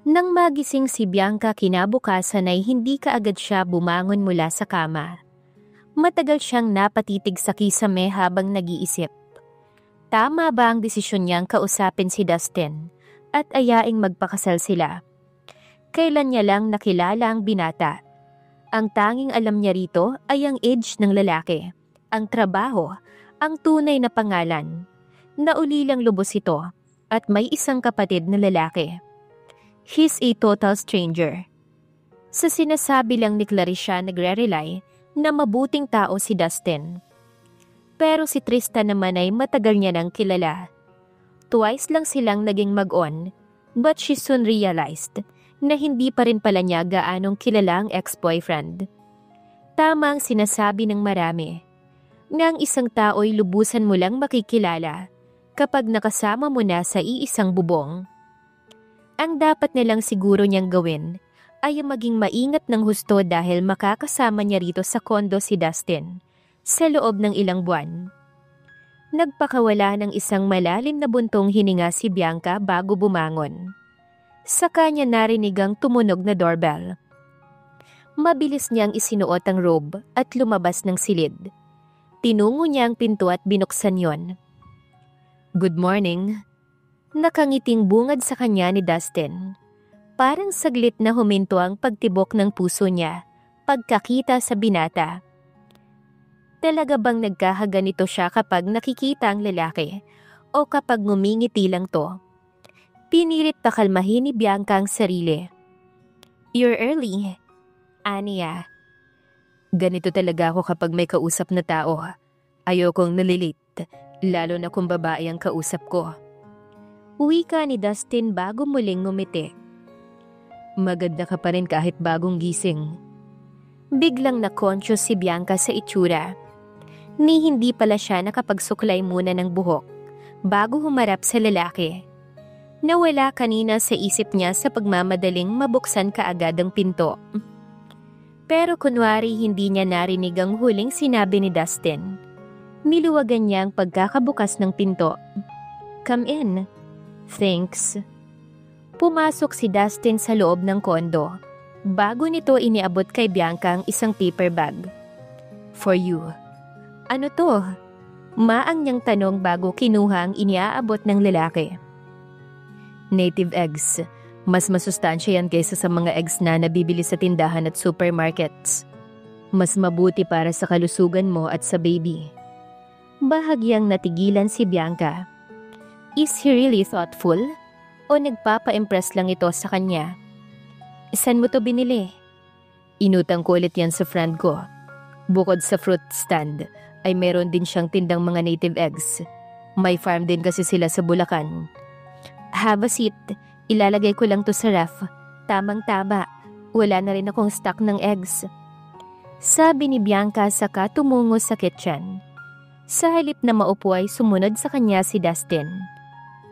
Nang magising si Bianca kinabukasan ay hindi kaagad siya bumangon mula sa kama. Matagal siyang napatitig sa kisame habang nag-iisip. Tama ba ang desisyon niyang kausapin si Dustin at ayaing magpakasal sila? Kailan niya lang nakilala ang binata? Ang tanging alam niya rito ay ang age ng lalaki, ang trabaho, ang tunay na pangalan. Naulilang lubos ito at may isang kapatid na lalaki. He's a total stranger. Sa sinasabi lang ni Clarissa nagre-rely na mabuting tao si Dustin. Pero si Tristan naman ay matagal niya nang kilala. Twice lang silang naging mag-on, but she soon realized na hindi pa rin pala niya gaanong kilala ang ex-boyfriend. Tama ang sinasabi ng marami, na ang isang tao'y lubusan mo lang makikilala kapag nakasama mo na sa iisang bubong. Ang dapat nilang siguro niyang gawin ay maging maingat ng husto dahil makakasama niya rito sa kondo si Dustin sa loob ng ilang buwan. Nagpakawala ng isang malalim na buntong hininga si Bianca bago bumangon. Saka niya narinig ang tumunog na doorbell. Mabilis niyang isinuot ang robe at lumabas ng silid. Tinungo niya ang pinto at binuksan yon. "Good morning." Nakangiting bungad sa kanya ni Dustin. Parang saglit na huminto ang pagtibok ng puso niya pagkakita sa binata. Talaga bang nagkakaganito siya kapag nakikita ang lalaki o kapag ngumingiti lang to? Pinilit pakalmahin ni Bianca ang sarili. "You're early, Ania." Ganito talaga ako kapag may kausap na tao. Ayokong nalilit, lalo na kung babae ang kausap ko. Wika ni Dustin bago muling ngumiti. "Maganda ka pa rin kahit bagong gising." Biglang na-conscious si Bianca sa itsura. Ni hindi pala siya nakapagsuklay muna ng buhok bago humarap sa lalaki. Nawala kanina sa isip niya sa pagmamadaling mabuksan kaagad ang pinto. Pero kunwari hindi niya narinig ang huling sinabi ni Dustin. Niluwagan niya ang pagkakabukas ng pinto. "Come in." "Thanks." Pumasok si Dustin sa loob ng kondo. Bago nito iniabot kay Bianca ang isang paper bag. "For you." "Ano to?" Maang niyang tanong bago kinuha ang iniaabot ng lalaki. "Native eggs. Mas masustansya yan kaysa sa mga eggs na nabibili sa tindahan at supermarkets. Mas mabuti para sa kalusugan mo at sa baby." Bahagyang natigilan si Bianca. Is he really thoughtful? O nagpapa-impress lang ito sa kanya? "Saan mo to binili?" "Inutang ko ulit yan sa friend ko. Bukod sa fruit stand, ay meron din siyang tindang mga native eggs. May farm din kasi sila sa Bulacan." "Have a seat. Ilalagay ko lang to sa ref. Tamang-tama. Wala na rin akong stock ng eggs." Sabi ni Bianca saka tumungo sa kitchen. Sa halip na maupo ay sumunod sa kanya si Dustin.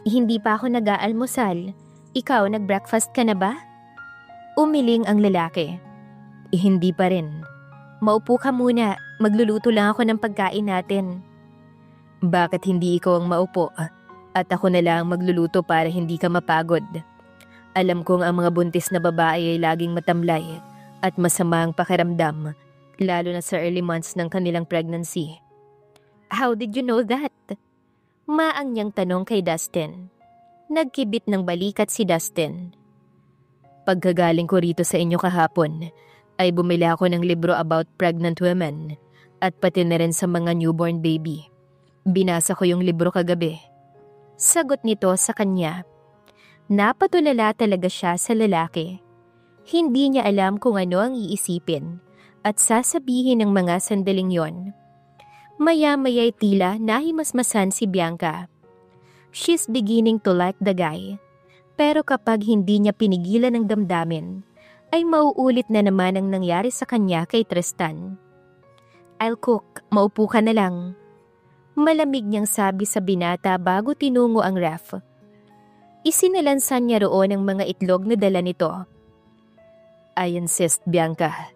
"Hindi pa ako nag-aalmusal. Ikaw, nag-breakfast ka na ba?" Umiling ang lalaki. Hindi pa rin." Maupo ka muna. Magluluto lang ako ng pagkain natin." "Bakit hindi ikaw ang maupo? At ako na lang magluluto para hindi ka mapagod. Alam kong ang mga buntis na babae ay laging matamlay at masama ang pakiramdam, lalo na sa early months ng kanilang pregnancy." "How did you know that?" Maang niyang tanong kay Dustin. Nagkibit ng balikat si Dustin. "Pagkagaling ko rito sa inyo kahapon, ay bumili ako ng libro about pregnant women at pati na rin sa mga newborn baby. Binasa ko yung libro kagabi." Sagot nito sa kanya. Napatulala talaga siya sa lalaki. Hindi niya alam kung ano ang iisipin at sasabihin ng mga sandaling yon. Maya-maya'y tila nahimasmasan si Bianca. She's beginning to like the guy. Pero kapag hindi niya pinigilan ang damdamin, ay mauulit na naman ang nangyari sa kanya kay Tristan. "I'll cook. Maupo ka na lang." Malamig niyang sabi sa binata bago tinungo ang ref. Isinalansan niya roon ang mga itlog na dala nito. "I insist, Bianca.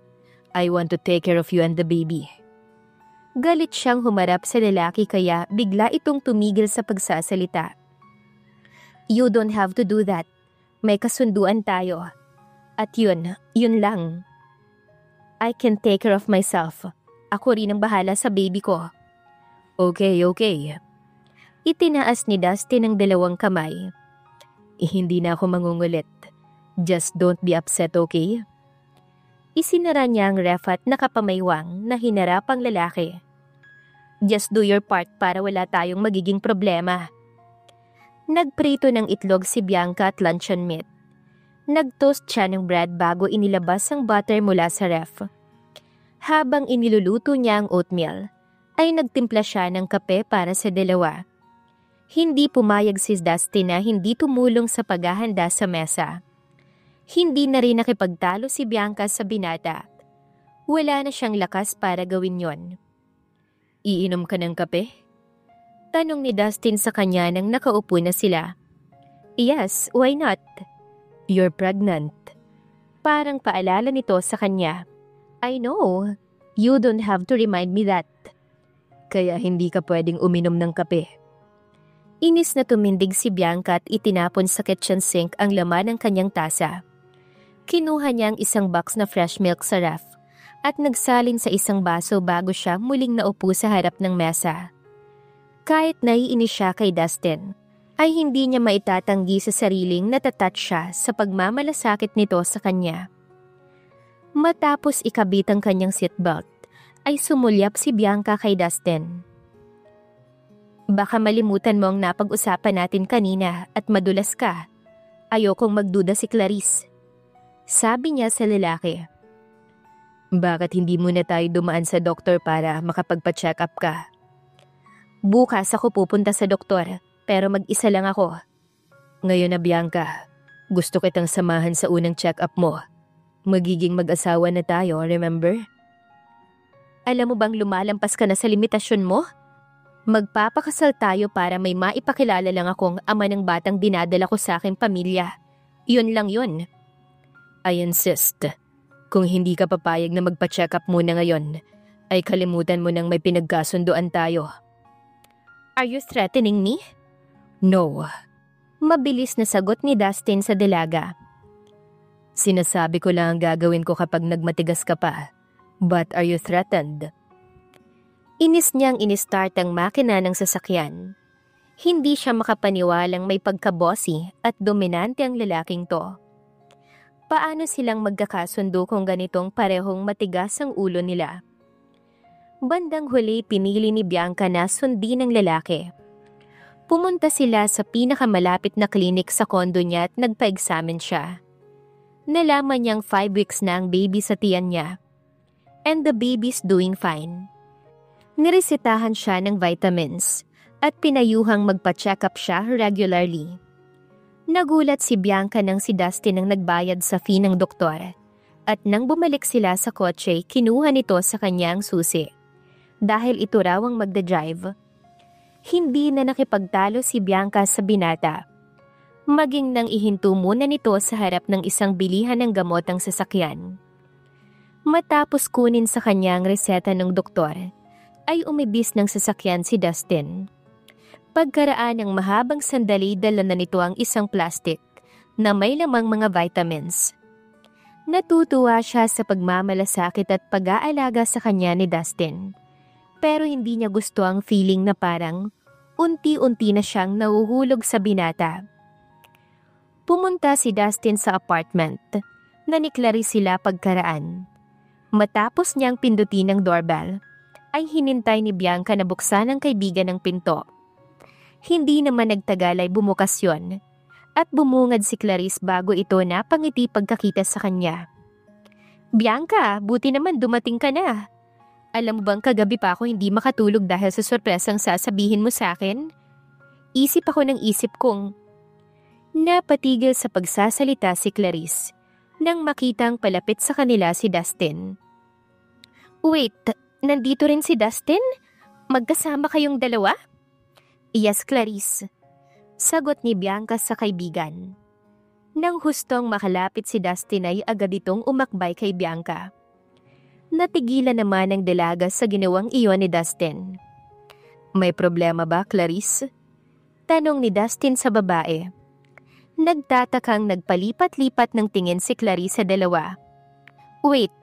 I want to take care of you and the baby." Galit siyang humarap sa lalaki kaya bigla itong tumigil sa pagsasalita. "You don't have to do that. May kasunduan tayo. At yun lang. I can take care of myself. Ako rin ang bahala sa baby ko. Okay. Itinaas ni Dustin ang dalawang kamay. Hindi na ako mangungulit. Just don't be upset, okay? Isinara niya ang ref at nakapamaywang na hinarap ang lalaki. Just do your part para wala tayong magiging problema. Nagprito ng itlog si Bianca at luncheon meat. Nagtoast siya ng bread bago inilabas ang butter mula sa ref. Habang iniluluto niya ang oatmeal, ay nagtimpla siya ng kape para sa dalawa. Hindi pumayag si Dustin na hindi tumulong sa paghahanda sa mesa. Hindi na rin nakipagtalo si Bianca sa binata. Wala na siyang lakas para gawin yon. Iinom ka ng kape? Tanong ni Dustin sa kanya nang nakaupo na sila. Yes, why not? You're pregnant. Parang paalala nito sa kanya. I know. You don't have to remind me that. Kaya hindi ka pwedeng uminom ng kape. Inis na tumindig si Bianca at itinapon sa kitchen sink ang laman ng kanyang tasa. Kinuha niya ang isang box na fresh milk sa ref at nagsalin sa isang baso bago siya muling naupo sa harap ng mesa. Kahit naiinis siya kay Dustin, ay hindi niya maitatanggi sa sariling natatouch siya sa pagmamalasakit nito sa kanya. Matapos ikabit ang kanyang seatbelt, ay sumulyap si Bianca kay Dustin. Baka malimutan mo ang napag-usapan natin kanina at madulas ka. Ayokong magduda si Clarice. Sabi niya sa lalaki. Bakit hindi muna tayo dumaan sa doktor para makapagpa-check up ka? Bukas ako pupunta sa doktor, pero mag-isa lang ako. Ngayon na Bianca, gusto kitang samahan sa unang check-up mo. Magiging mag-asawa na tayo, remember? Alam mo bang lumalampas ka na sa limitasyon mo? Magpapakasal tayo para may maipakilala lang akong ama ng batang dinadala ko sa aking pamilya. Yun lang yun. I insist. Kung hindi ka papayag na magpa-check up muna ngayon, ay kalimutan mo nang may pinagkasunduan tayo. Are you threatening me? No. Mabilis na sagot ni Dustin sa dalaga. Sinasabi ko lang ang gagawin ko kapag nagmatigas ka pa. But are you threatened? Inis niyang inistart ang makina ng sasakyan. Hindi siya makapaniwalang may pagkabossy at dominante ang lalaking to. Paano silang magkakasundo kung ganitong parehong matigas ang ulo nila? Bandang huli pinili ni Bianca na sundin ng lalaki. Pumunta sila sa pinakamalapit na klinik sa kondo niya at nagpa-examine siya. Nalaman niyang 5 weeks na ang baby sa tiyan niya. And the baby's doing fine. Niresetahan siya ng vitamins at pinayuhang magpa-check up siya regularly. Nagulat si Bianca nang si Dustin ang nagbayad sa fee ng doktor. At nang bumalik sila sa kotse, kinuha nito sa kanyang susi. Dahil ito raw ang magda-drive. Hindi na nakipagtalo si Bianca sa binata. Maging nang ihinto muna nito sa harap ng isang bilihan ng gamot ang sasakyan. Matapos kunin sa kanya ang reseta ng doktor, ay umibis ng sasakyan si Dustin. Pagkaraan ng mahabang sandali, dala na nito ang isang plastic na may lamang mga vitamins. Natutuwa siya sa pagmamalasakit at pag-aalaga sa kanya ni Dustin. Pero hindi niya gusto ang feeling na parang unti-unti na siyang nahuhulog sa binata. Pumunta si Dustin sa apartment na ni Clarice sila pagkaraan. Matapos niyang pindutin ang doorbell, ay hinintay ni Bianca na buksan ang kaibigan ng pinto. Hindi naman nagtagal ay bumukas yun at bumungad si Clarice bago ito napangiti pagkakita sa kanya. Bianca, buti naman dumating ka na. Alam mo bang kagabi pa ako hindi makatulog dahil sa sorpresang sasabihin mo sa akin? Isip ako ng isip kong... Napatigil sa pagsasalita si Clarice nang makitang palapit sa kanila si Dustin. Wait, nandito rin si Dustin? Magkasama kayong dalawa? Yes, Clarice. Sagot ni Bianca sa kaibigan. Nang hustong makalapit si Dustin ay agad itong umakbay kay Bianca. Natigilan naman ang dalaga sa ginawang iyon ni Dustin. May problema ba, Clarice? Tanong ni Dustin sa babae. Nagtatakang nagpalipat-lipat ng tingin si Clarice sa dalawa. Wait,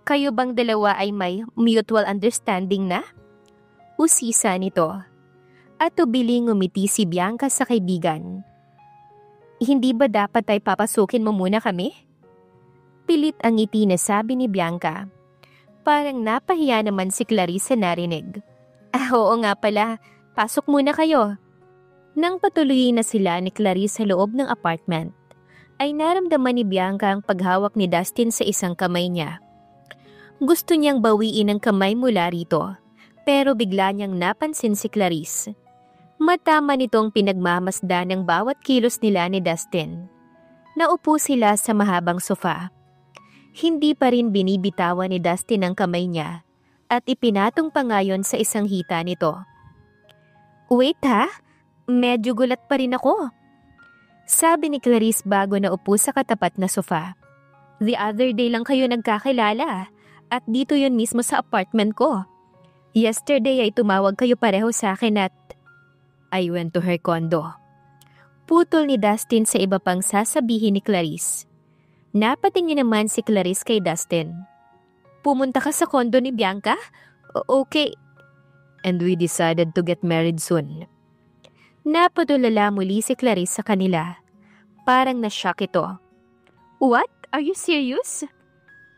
kayo bang dalawa ay may mutual understanding na? Usisa nito. At tubiling ngumiti si Bianca sa kaibigan. Hindi ba dapat ay papasukin mo muna kami? Pilit ang ngiti na sabi ni Bianca. Parang napahiya naman si Clarice sa narinig. Oo nga pala, pasok muna kayo. Nang patuloy na sila ni Clarice sa loob ng apartment, ay naramdaman ni Bianca ang paghawak ni Dustin sa isang kamay niya. Gusto niyang bawiin ang kamay mula rito, pero bigla niyang napansin si Clarice. Matama nitong pinagmamasdan ng bawat kilos nila ni Dustin. Naupo sila sa mahabang sofa. Hindi pa rin binibitawan ni Dustin ang kamay niya at ipinatong pa ngayon sa isang hita nito. Wait ha, medyo gulat pa rin ako. Sabi ni Clarice bago na upo sa katapat na sofa. The other day lang kayo nagkakilala at dito yun mismo sa apartment ko. Yesterday ay tumawag kayo pareho sa akin at I went to her condo. Putol ni Dustin sa iba pang sasabihin ni Clarice. Napatingin naman si Clarice kay Dustin. Pumunta ka sa condo ni Bianca? Okay. And we decided to get married soon. Napatulala muli si Clarice sa kanila. Parang na-shock ito. What? Are you serious?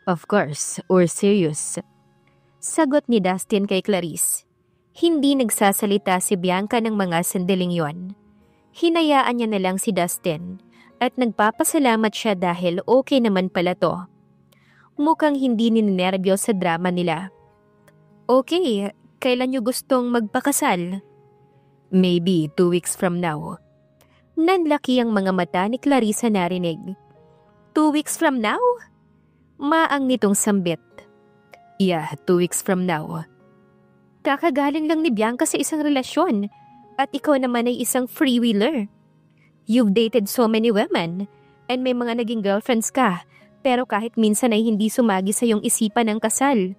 Of course, we're serious. Sagot ni Dustin kay Clarice. Hindi nagsasalita si Bianca ng mga sandaling yon. Hinayaan niya na lang si Dustin at nagpapasalamat siya dahil okay naman pala to. Mukhang hindi ninenervyos sa drama nila. Okay, kailan niyo gustong magpakasal? Maybe 2 weeks from now. Nanlaki ang mga mata ni Clarice na narinig. 2 weeks from now? Maang nitong sambit. Yeah, 2 weeks from now. Kakagaling lang ni Bianca sa isang relasyon at ikaw naman ay isang freewheeler. You've dated so many women and may mga naging girlfriends ka pero kahit minsan ay hindi sumagi sa iyong isipan ng kasal.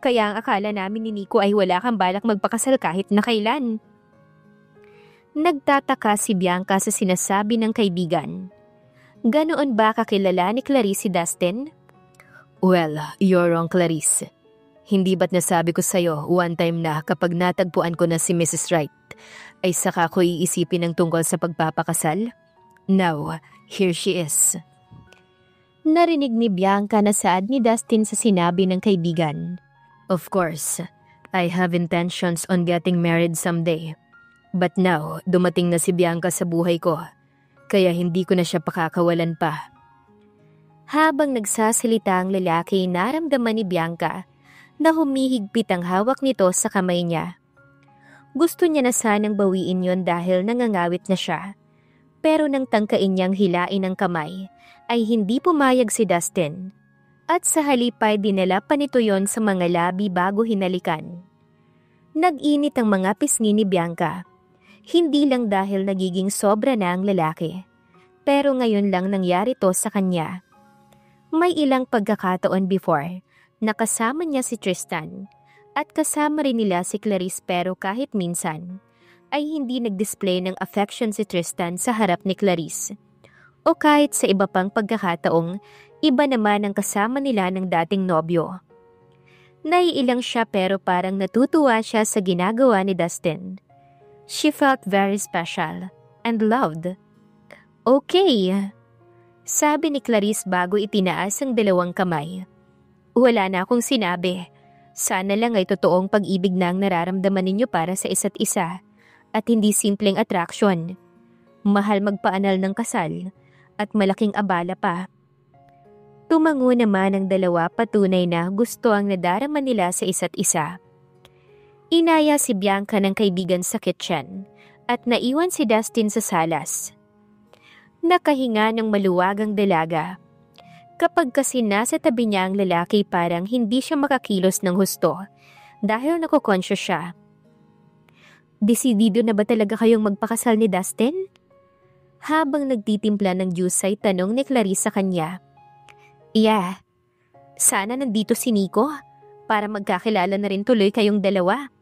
Kaya ang akala namin ni Nico ay wala kang balak magpakasal kahit na kailan. Nagtataka si Bianca sa sinasabi ng kaibigan. Ganoon ba kakilala ni Clarice si Dustin? Well, you're wrong, Clarice. Hindi ba't nasabi ko sa'yo one time na kapag natagpuan ko na si Mrs. Wright, ay saka ko iisipin ng tungkol sa pagpapakasal? Now, here she is. Narinig ni Bianca na saad ni Dustin sa sinabi ng kaibigan. Of course, I have intentions on getting married someday. But now, dumating na si Bianca sa buhay ko, kaya hindi ko na siya pakakawalan pa. Habang nagsasalita ang lalaki, naramdaman ni Bianca na humihigpit ang hawak nito sa kamay niya. Gusto niya na sanang bawiin yon dahil nangangawit na siya. Pero nang tangkain niyang hilain ang kamay, ay hindi pumayag si Dustin. At sa halip ay dinala pa nito yon sa mga labi bago hinalikan. Nag-init ang mga pisngi ni Bianca. Hindi lang dahil nagiging sobra na ang lalaki, pero ngayon lang nangyari to sa kanya. May ilang pagkakataon before, nakasama niya si Tristan, at kasama rin nila si Clarice pero kahit minsan, ay hindi nag-display ng affection si Tristan sa harap ni Clarice. O kahit sa iba pang pagkakataong, iba naman ang kasama nila ng dating nobyo. Naiilang siya pero parang natutuwa siya sa ginagawa ni Dustin. She felt very special and loved. Okay, sabi ni Clarice bago itinaas ang dalawang kamay. Wala na akong sinabi. Sana lang ay totoong pag-ibig na ang nararamdaman ninyo para sa isa't isa at hindi simpleng attraction. Mahal magpaanal ng kasal at malaking abala pa. Tumango naman ang dalawa, patunay na gusto ang nadarama nila sa isa't isa. Inaya si Bianca ng kaibigan sa kitchen at naiwan si Dustin sa salas. Nakahinga ng maluwagang dalaga. Kapag kasi nasa tabi niya ang lalaki, parang hindi siya makakilos ng husto dahil nakokonsyo siya. Desidido na ba talaga kayong magpakasal ni Dustin? Habang nagtitimpla ng juice ay tanong ni Clarice sa kanya. Yeah, sana nandito si Nico para magkakilala na rin tuloy kayong dalawa.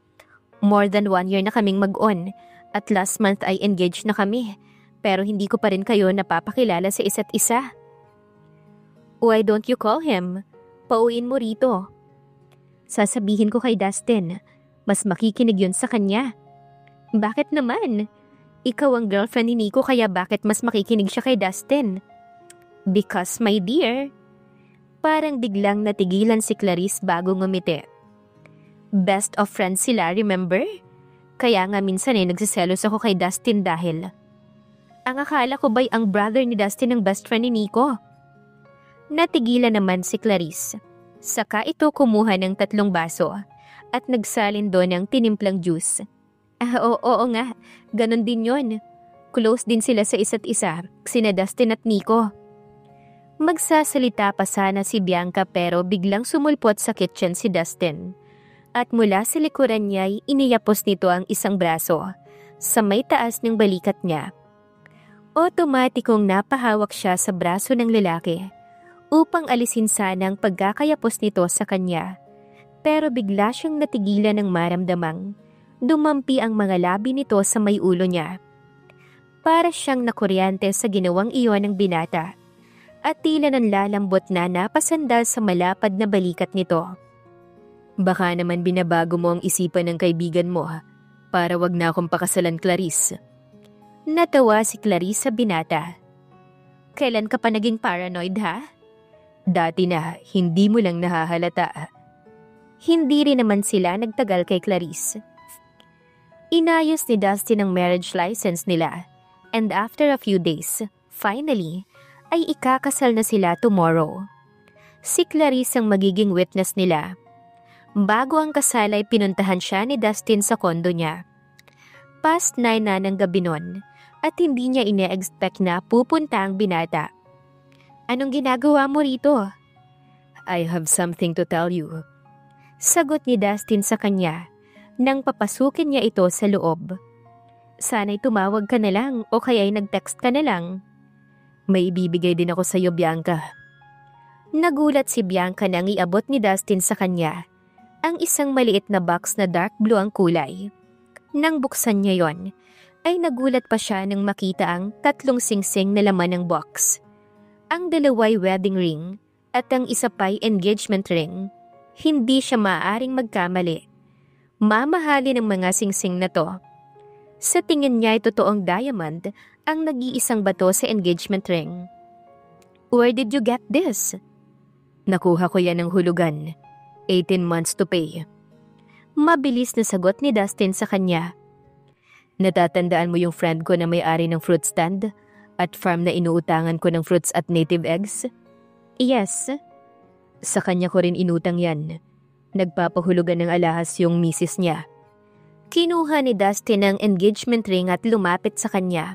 More than 1 year na kaming mag-on at last month ay engaged na kami. pero hindi ko pa rin kayo napapakilala sa isa't isa. Why don't you call him? Pauwiin mo rito. Sasabihin ko kay Dustin, mas makikinig yun sa kanya. Bakit naman? Ikaw ang girlfriend ni Nico kaya bakit mas makikinig siya kay Dustin? Because my dear. Parang biglang natigilan si Clarice bago ngumiti. Best of friends sila, remember? Kaya nga minsan nagsiselos ako kay Dustin dahil ang akala ko ba'y ang brother ni Dustin ang best friend ni Nico? Natigilan naman si Clarice. Saka ito kumuha ng 3 baso at nagsalin doon ng tinimplang juice. Oo nga, ganon din yon. Close din sila sa isa't isa, sina Dustin at Nico. Magsasalita pa sana si Bianca pero biglang sumulpot sa kitchen si Dustin. At mula sa likuran niya'y iniyapos nito ang isang braso sa may taas ng balikat niya. Otomatikong napahawak siya sa braso ng lalaki upang alisin sana ang pagkakayapos nito sa kanya. Pero bigla siyang natigilan ng maramdamang dumampi ang mga labi nito sa may ulo niya. Para siyang nakuryante sa ginawang iyon ng binata at tila nanlalambot na napasandal sa malapad na balikat nito. Baka naman binabago mo ang isipan ng kaibigan mo para wag na akong pakasalan, Clarice. Natawa si Clarice sa binata. Kailan ka pa naging paranoid ha? Dati na, hindi mo lang nahahalata. Hindi rin naman sila nagtagal kay Clarice. Inayos ni Dustin ang marriage license nila and after a few days, finally, ay ikakasal na sila tomorrow. Si Clarice ang magiging witness nila. Bago ang kasal ay pinuntahan siya ni Dustin sa kondo niya. Past 9 na ng gabi nun at hindi niya ine-expect na pupunta ang binata. Anong ginagawa mo rito? I have something to tell you. Sagot ni Dustin sa kanya nang papasukin niya ito sa loob. Sana'y tumawag ka na lang o kaya'y nag-text ka na lang. May ibibigay din ako sa iyo, Bianca. Nagulat si Bianca nang iabot ni Dustin sa kanya ang isang maliit na box na dark blue ang kulay. Nang buksan niya yon, ay nagulat pa siya nang makita ang 3 singsing na laman ng box. Ang 2 wedding ring at ang isa pa'y engagement ring. Hindi siya maaaring magkamali. Mamahalin ang mga singsing na to. Sa tingin niya ay totoong diamond ang nag-iisang bato sa engagement ring. Where did you get this? Nakuha ko yan ng hulugan. 18 months to pay. Mabilis na sagot ni Dustin sa kanya. Natatandaan mo yung friend ko na may-ari ng fruit stand at farm na inuutangan ko ng fruits at native eggs? Yes. Sa kanya ko rin inutang yan. Nagpapahulugan ng alahas yung misis niya. Kinuha ni Dustin ang engagement ring at lumapit sa kanya.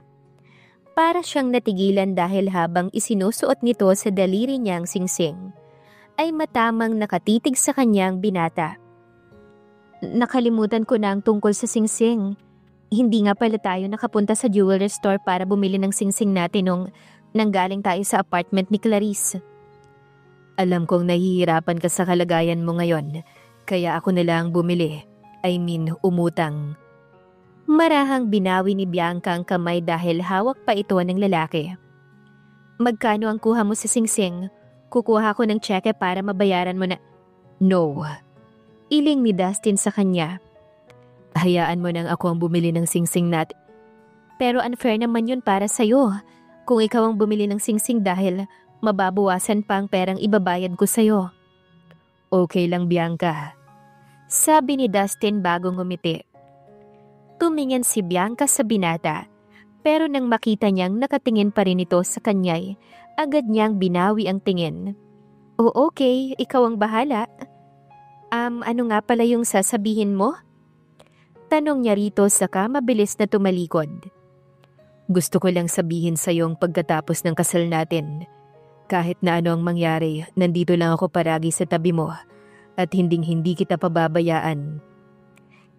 Para siyang natigilan dahil habang isinusuot nito sa daliri niyang singsing, ay matamang nakatitig sa kanyang binata. Nakalimutan ko na ang tungkol sa singsing. Hindi nga pala tayo nakapunta sa jewelry store para bumili ng singsing natin nung nanggaling tayo sa apartment ni Clarice. Alam kong nahihirapan ka sa kalagayan mo ngayon, kaya ako na lang bumili. I mean, umutang. Marahang binawi ni Bianca ang kamay dahil hawak pa ito ng lalaki. Magkano ang kuha mo sa singsing? Kukuha ko ng tseke para mabayaran mo na... No. Iling ni Dustin sa kanya. Hayaan mo nang ako ang bumili ng singsing natin. Pero unfair naman yun para sa'yo. Kung ikaw ang bumili ng singsing dahil mababawasan pa ang perang ibabayad ko sa'yo. Okay lang, Bianca. Sabi ni Dustin bago ngumiti. Tumingin si Bianca sa binata, pero nang makita niyang nakatingin pa rin ito sa kanya'y, agad niyang binawi ang tingin. O okay, ikaw ang bahala. Ano nga pala yung sasabihin mo? Tanong niya rito saka mabilis na tumalikod. Gusto ko lang sabihin sa iyong pagkatapos ng kasal natin. Kahit na ano ang mangyari, nandito lang ako paragi sa tabi mo at hindi kita pababayaan.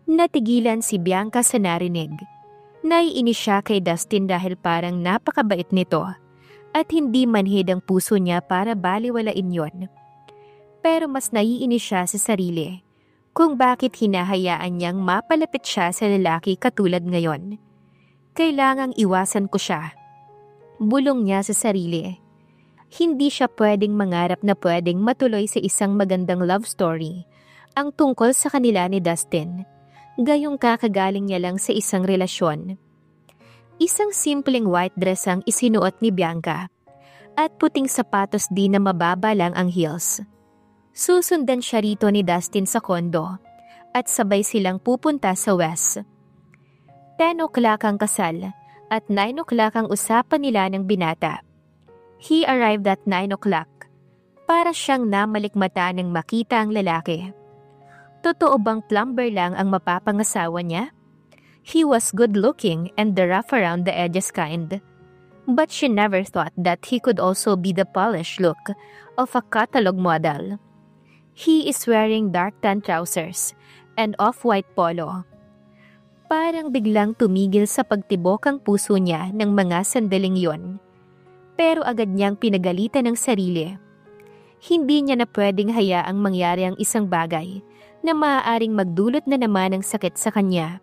Natigilan si Bianca sa narinig. Naiinis siya kay Dustin dahil parang napakabait nito at hindi manhid ang puso niya para baliwalain yon. Pero mas naiinis siya sa sarili kung bakit hinahayaan niyang mapalapit siya sa lalaki katulad ngayon. Kailangang iwasan ko siya. Bulong niya sa sarili. Hindi siya pwedeng mangarap na pwedeng matuloy sa isang magandang love story ang tungkol sa kanila ni Dustin. Gayong kakagaling niya lang sa isang relasyon. Isang simpleng white dress ang isinuot ni Bianca at puting sapatos din na mababa lang ang heels. Susundan siya rito ni Dustin sa kondo at sabay silang pupunta sa West. 10 o'clock ang kasal at 9 o'clock ang usapan nila ng binata. He arrived at 9 o'clock. Para siyang namalikmata nang makita ang lalaki. Totoo bang plumber lang ang mapapangasawa niya? He was good-looking and the rough around the edges kind. But she never thought that he could also be the polished look of a catalog model. He is wearing dark tan trousers and off-white polo. Parang biglang tumigil sa pagtibok ang puso niya ng mga sandaling yon. Pero agad niyang pinagalitan ng sarili. Hindi niya na pwedeng hayaang mangyari ang isang bagay na maaaring magdulot na naman ng sakit sa kanya.